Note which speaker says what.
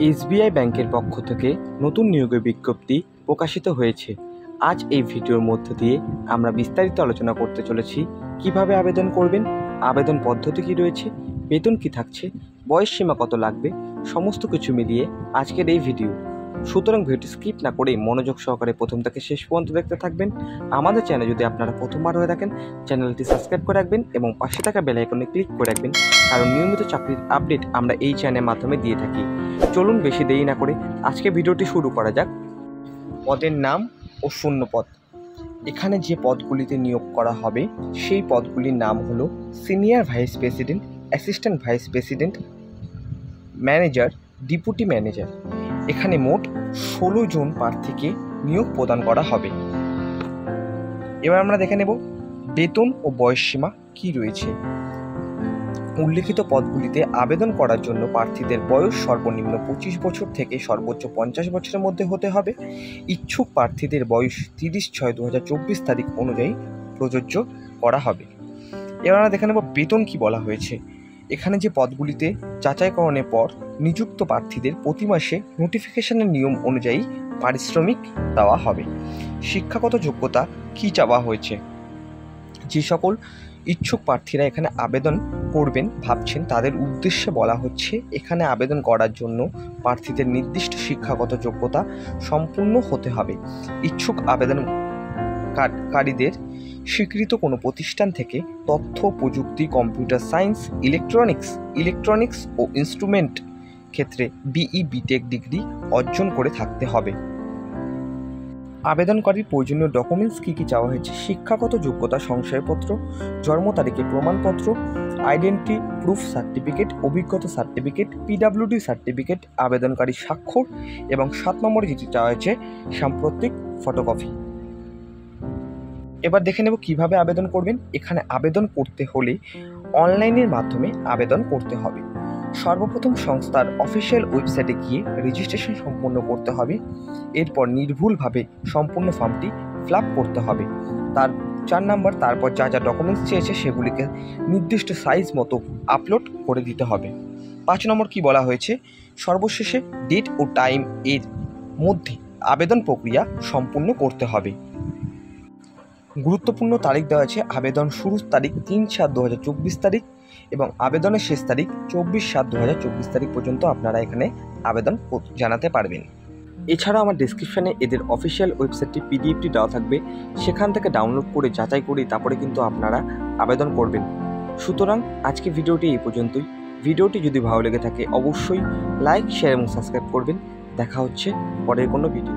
Speaker 1: SBI ব্যাংকের পক্ষ থেকে নতুন নিয়োগের বিজ্ঞপ্তি প্রকাশিত হয়েছে। আজ এই ভিডিওর মধ্য দিয়ে আমরা বিস্তারিত আলোচনা করতে চলেছি কিভাবে আবেদন করবেন, আবেদন পদ্ধতি কী রয়েছে, বেতন কী থাকছে, বয়স সীমা কত লাগবে, সমস্ত কিছু মিলিয়ে আজকের এই ভিডিও। সুতরাং ভিডিওটি স্কিপ না করে মনোযোগ সহকারে প্রথম থেকে শেষ পর্যন্ত দেখতে থাকবেন। আমাদের চ্যানেলে যদি আপনারা প্রথমবার হয়ে থাকেন, চ্যানেলটি সাবস্ক্রাইব করে রাখবেন এবং পাশে থাকা বেল আইকনে ক্লিক করে রাখবেন, কারণ নিয়মিত চাকরির আপডেট আমরা এই চ্যানেলের মাধ্যমে দিয়ে থাকি। চলুন বেশি দেরি না করে আজকে ভিডিওটি শুরু করা যাক। পদের নাম ও শূন্যপদ। এখানে যে পদগুলিতে নিয়োগ করা হবে সেই পদগুলির নাম হলো senior vice president, assistant vice president, manager, deputy manager. এখানে মোট 16 জন প্রার্থীকে নিয়োগ প্রদান করা হবে। এবার আমরা দেখে নেব বেতন ও বয়সসীমা কী রয়েছে। উল্লিখিত পদগুলিতে আবেদন করার জন্য প্রার্থীদের বয়স সর্বনিম্ন 25 বছর থেকে সর্বোচ্চ 50 বছরের মধ্যে হতে হবে। ইচ্ছুক প্রার্থীদের বয়স 30/6/2024 তারিখ অনুযায়ী প্রযোজ্য করা হবে। এবার আমরা দেখে নেব বেতন কি বলা হয়েছে। এখানে যে পদগুলিতে যাচাইকরণের পর নিযুক্ত প্রার্থীদের প্রতি মাসে নোটিফিকেশনের নিয়ম অনুযায়ী পারিশ্রমিক দেওয়া হবে। শিক্ষাগত যোগ্যতা কী চাওয়া হয়েছে? যে সকল ইচ্ছুক প্রার্থীরা এখানে আবেদন করবেন ভাবছেন তাদের উদ্দেশ্যে বলা হচ্ছে, এখানে আবেদন করার জন্য প্রার্থীদের নির্দিষ্ট শিক্ষাগত যোগ্যতা সম্পূর্ণ হতে হবে। ইচ্ছুক আবেদনকারীদের স্বীকৃত কোনো প্রতিষ্ঠান থেকে তথ্য প্রযুক্তি, কম্পিউটার সায়েন্স, ইলেকট্রনিক্স ও ইনস্ট্রুমেন্ট ক্ষেত্রে বিই বিটেক ডিগ্রি অর্জন করে থাকতে হবে। আবেদনকারীর প্রয়োজনীয় ডকুমেন্টস কী কী চাওয়া হয়েছে? শিক্ষাগত যোগ্যতা শংসাপত্র, জন্ম তারিখের প্রমাণপত্র, আইডেন্টি প্রুফ সার্টিফিকেট, অভিজ্ঞতা সার্টিফিকেট, পিডাব্লিউডি সার্টিফিকেট, আবেদনকারী স্বাক্ষর এবং 7 নম্বরে যেটি চাওয়া হয়েছে সাম্প্রতিক ফটোকপি। এবার দেখে নেব কিভাবে আবেদন করবেন। এখানে আবেদন করতে হলে অনলাইনের মাধ্যমে আবেদন করতে হবে। সর্বপ্রথম সংস্থার অফিসিয়াল ওয়েবসাইটে গিয়ে রেজিস্ট্রেশন সম্পন্ন করতে হবে। এরপর নির্ভুলভাবে সম্পূর্ণ ফর্মটি ফিল আপ করতে হবে। তার 4 নম্বর, তারপর যা যা ডকুমেন্টস চেয়েছে সেগুলিকে নির্দিষ্ট সাইজ মতো আপলোড করে দিতে হবে। 5 নম্বর কি বলা হয়েছে? সর্বশেষে ডেট ও টাইম এর মধ্যে আবেদন প্রক্রিয়া সম্পূর্ণ করতে হবে। গুরুত্বপূর্ণ তারিখ দেওয়া আছে। আবেদন শুরুর তারিখ 3/7/2024 তারিখ এবং আবেদনের শেষ তারিখ 24/7/2024 তারিখ পর্যন্ত আপনারা এখানে আবেদন জানাতে পারবেন। এছাড়াও আমার ডিসক্রিপশানে এদের অফিসিয়াল ওয়েবসাইটটি পিডিএফটি দেওয়া থাকবে, সেখান থেকে ডাউনলোড করে যাচাই করে তারপরে কিন্তু আপনারা আবেদন করবেন। সুতরাং আজকে ভিডিওটি এই পর্যন্তই। ভিডিওটি যদি ভালো লেগে থাকে অবশ্যই লাইক, শেয়ার এবং সাবস্ক্রাইব করবেন। দেখা হচ্ছে পরের কোনো ভিডিও।